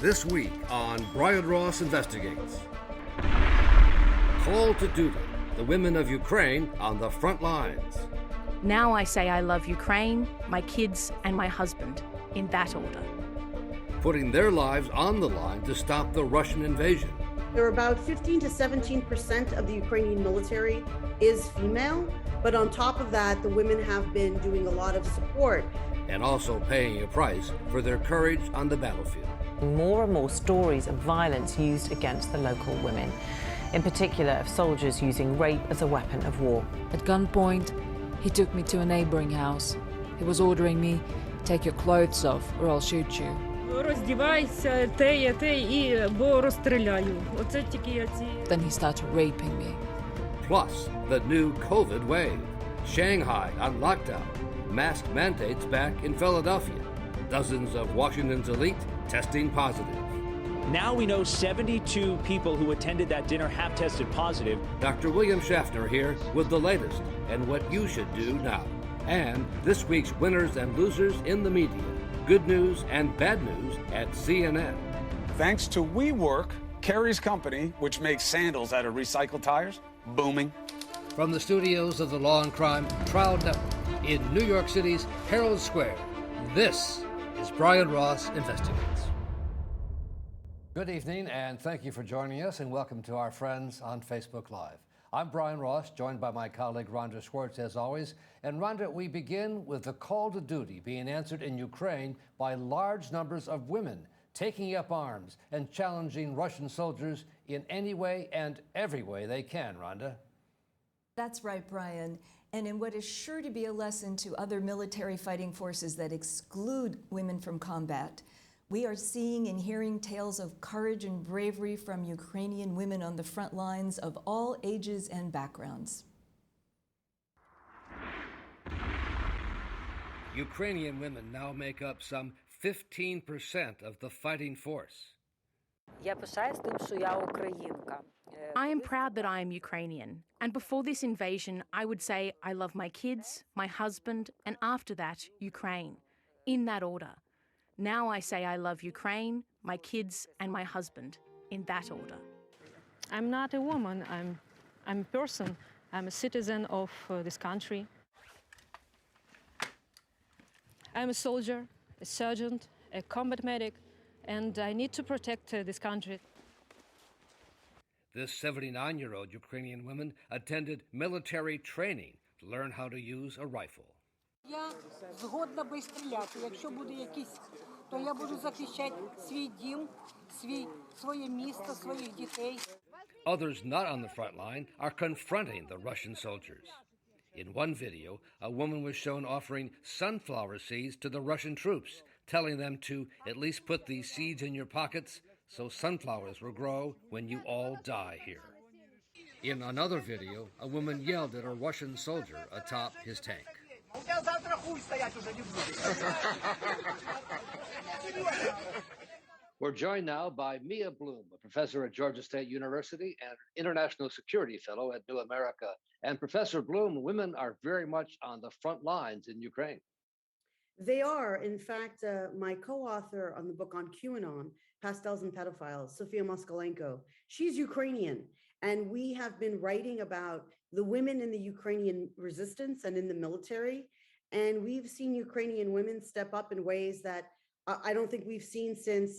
This week on Brian Ross Investigates. Call to duty, the women of Ukraine on the front lines. Now I say I love Ukraine, my kids, and my husband, in that order. Putting their lives on the line to stop the Russian invasion. There are about 15 to 17% of the Ukrainian military is female, but on top of that, the women have been doing a lot of support. And also paying a price for their courage on the battlefield. More and more stories of violence used against the local women, in particular of soldiers using rape as a weapon of war. At gunpoint, he took me to a neighboring house. He was ordering me, take your clothes off or I'll shoot you. Роздівайся, те, бо розстріляю. Оце тільки я ці. Then he started raping me. Plus, the new COVID wave. Shanghai on lockdown. Mask mandates back in Philadelphia. Dozens of Washington's elite testing positive. Now we know 72 people who attended that dinner have tested positive. Dr. William Schaffner here with the latest and what you should do now. And this week's winners and losers in the media. Good news and bad news at CNN. Thanks to WeWork, Kerry's company, which makes sandals out of recycled tires, booming. From the studios of the Law&Crime Trial Network in New York City's Herald Square, this is Brian Ross Investigates. Good evening, and thank you for joining us, and welcome to our friends on Facebook Live. I'm Brian Ross, joined by my colleague Rhonda Schwartz, as always. And Rhonda, we begin with the call to duty being answered in Ukraine by large numbers of women taking up arms and challenging Russian soldiers in any way and every way they can, Rhonda. That's right, Brian. And in what is sure to be a lesson to other military fighting forces that exclude women from combat, we are seeing and hearing tales of courage and bravery from Ukrainian women on the front lines of all ages and backgrounds. Ukrainian women now make up some 15% of the fighting force. I am proud that I am Ukrainian, and before this invasion, I would say I love my kids, my husband, and after that, Ukraine, in that order. Now I say I love Ukraine, my kids, and my husband, in that order. I'm not a woman, I'm a person. I'm a citizen of this country. I'm a soldier, a sergeant, a combat medic, and I need to protect this country. This 79-year-old Ukrainian woman attended military training to learn how to use a rifle. Я згодна би стріляти. Якщо буде якийсь, то я буду захищати свій дім, своє місто, своїх дітей. Others not on the front line are confronting the Russian soldiers. In one video, a woman was shown offering sunflower seeds to the Russian troops, telling them to at least put these seeds in your pockets so sunflowers will grow when you all die here. In another video, a woman yelled at a Russian soldier atop his tank. We're joined now by Mia Bloom, a professor at Georgia State University and international security fellow at New America. And Professor Bloom, women are very much on the front lines in Ukraine. They are. In fact, my co-author on the book on QAnon, Pastels and Pedophiles, Sofia Moskalenko, she's Ukrainian. And we have been writing about the women in the Ukrainian resistance and in the military. And we've seen Ukrainian women step up in ways that I don't think we've seen since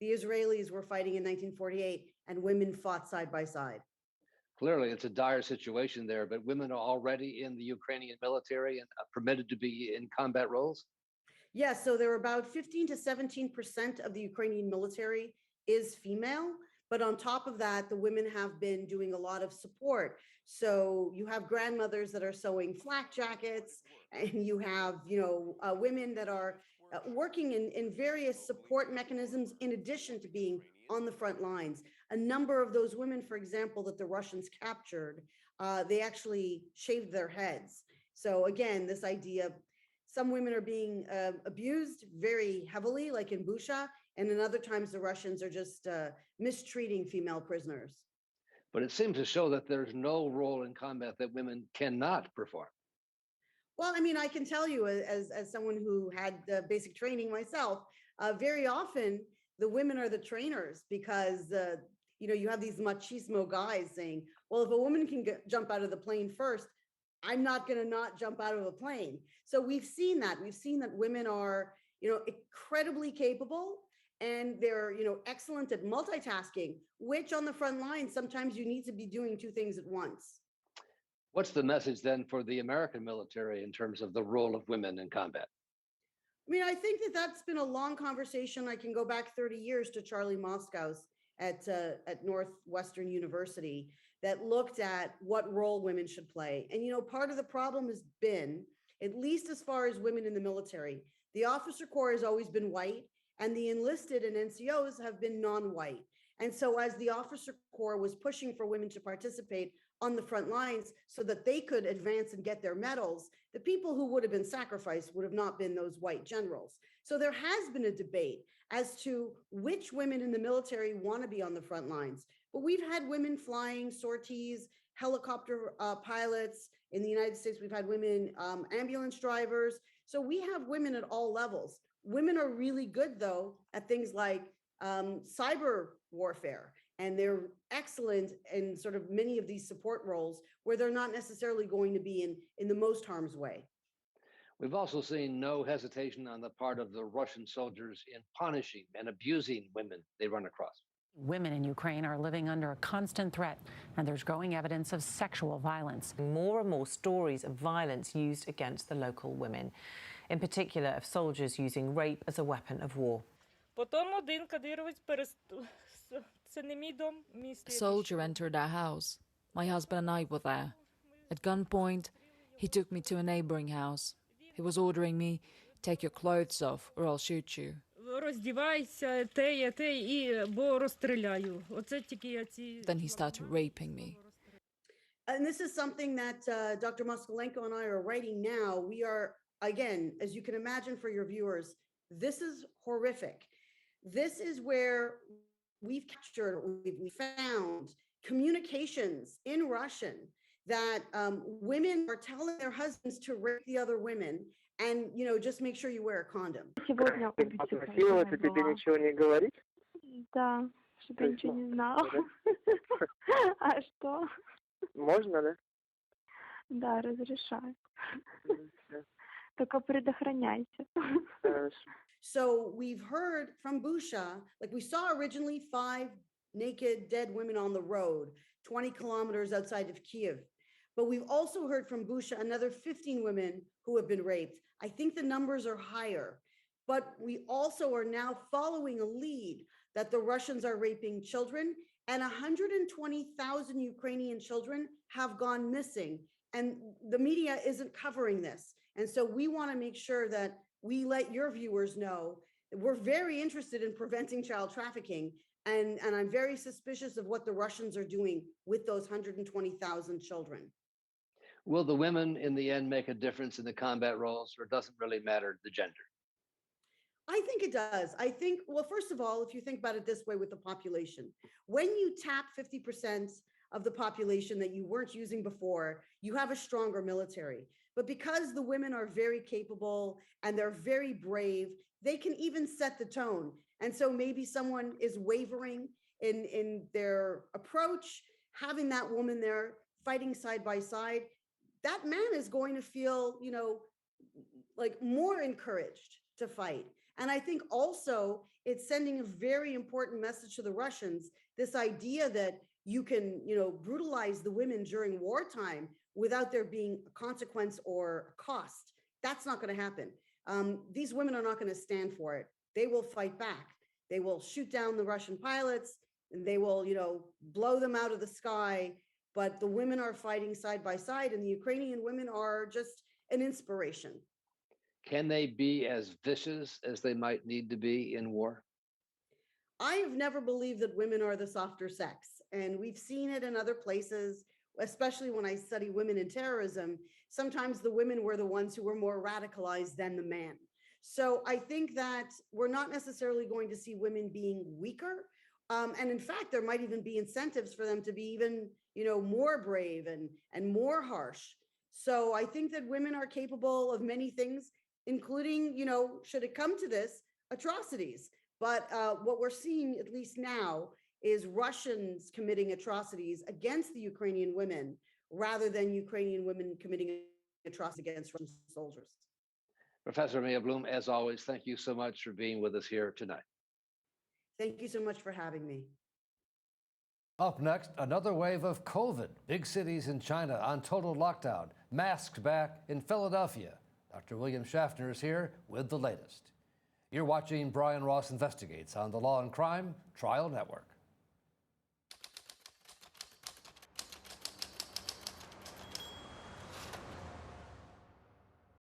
the Israelis were fighting in 1948 and women fought side by side. Clearly, it's a dire situation there, but women are already in the Ukrainian military and permitted to be in combat roles? Yes, so there are about 15 to 17% of the Ukrainian military is female. But on top of that, the women have been doing a lot of support. So you have grandmothers that are sewing flak jackets, and you have, women that are working in various support mechanisms in addition to being on the front lines. A number of those women, for example, that the Russians captured, they actually shaved their heads. So again, this idea, some women are being abused very heavily, like in Busha, and in other times the Russians are just mistreating female prisoners. But it seems to show that there's no role in combat that women cannot perform. Well, I mean, I can tell you as someone who had basic training myself, very often the women are the trainers because, you have these machismo guys saying, well, if a woman can jump out of the plane first, I'm not going to not jump out of a plane. So we've seen that. We've seen that women are, incredibly capable, and they're, excellent at multitasking, which on the front line, sometimes you need to be doing two things at once. What's the message then for the American military in terms of the role of women in combat? I mean, I think that that's been a long conversation. I can go back 30 years to Charlie Moskow's at Northwestern University that looked at what role women should play. And, part of the problem has been, at least as far as women in the military, the officer corps has always been white, and the enlisted and NCOs have been non-white. And so as the officer corps was pushing for women to participate on the front lines so that they could advance and get their medals, the people who would have been sacrificed would have not been those white generals. So there has been a debate as to which women in the military want to be on the front lines. But we've had women flying sorties, helicopter pilots. In the United States, we've had women ambulance drivers. So we have women at all levels. Women are really good, though, at things like cyber warfare, and they're excellent in sort of many of these support roles where they're not necessarily going to be in the most harm's way. We've also seen no hesitation on the part of the Russian soldiers in punishing and abusing women they run across. Women in Ukraine are living under a constant threat, and there's growing evidence of sexual violence. More and more stories of violence used against the local women, in particular of soldiers using rape as a weapon of war. A soldier entered our house. My husband and I were there. At gunpoint, he took me to a neighboring house. He was ordering me, take your clothes off or I'll shoot you. Then he started raping me. And this is something that Dr. Moskalenko and I are writing now. We are, again, as you can imagine for your viewers, this is horrific. This is where we've captured, we found communications in Russian that women are telling their husbands to rape the other women and, just make sure you wear a condom. Сегодня это тебе ничего не говорит? Да, чтобы я ничего не знала. А что? Можно, да? Да, разрешаю. Только предохраняйся. So we've heard from Busha, like we saw originally 5 naked dead women on the road, 20 kilometers outside of Kiev. But we've also heard from Busha another 15 women who have been raped. I think the numbers are higher, but we also are now following a lead that the Russians are raping children, and 120,000 Ukrainian children have gone missing. And the media isn't covering this. And so we want to make sure that we let your viewers know that we're very interested in preventing child trafficking. And I'm very suspicious of what the Russians are doing with those 120,000 children. Will the women in the end make a difference in the combat roles, or doesn't really matter the gender? I think it does. I think, well, first of all, if you think about it this way with the population, when you tap 50% of the population that you weren't using before, you have a stronger military. But because the women are very capable and they're very brave, they can even set the tone. And so maybe someone is wavering in their approach, having that woman there fighting side by side, that man is going to feel, like more encouraged to fight. And I think also it's sending a very important message to the Russians, this idea that you can, brutalize the women during wartime without there being a consequence or a cost. That's not going to happen. These women are not going to stand for it. They will fight back. They will shoot down the Russian pilots, and they will, blow them out of the sky. But the women are fighting side by side, and the Ukrainian women are just an inspiration. Can they be as vicious as they might need to be in war? I have never believed that women are the softer sex, and we've seen it in other places, especially when I study women in terrorism. Sometimes the women were the ones who were more radicalized than the man. So I think that we're not necessarily going to see women being weaker. And in fact, there might even be incentives for them to be even, more brave and more harsh. So I think that women are capable of many things, including, should it come to this, atrocities. But what we're seeing, at least now, is Russians committing atrocities against the Ukrainian women rather than Ukrainian women committing atrocities against Russian soldiers. Professor Mia Bloom, as always, thank you so much for being with us here tonight. Thank you so much for having me. Up next, another wave of COVID. Big cities in China on total lockdown. Masks back in Philadelphia. Dr. William Schaffner is here with the latest. You're watching Brian Ross Investigates on the Law and Crime Trial Network.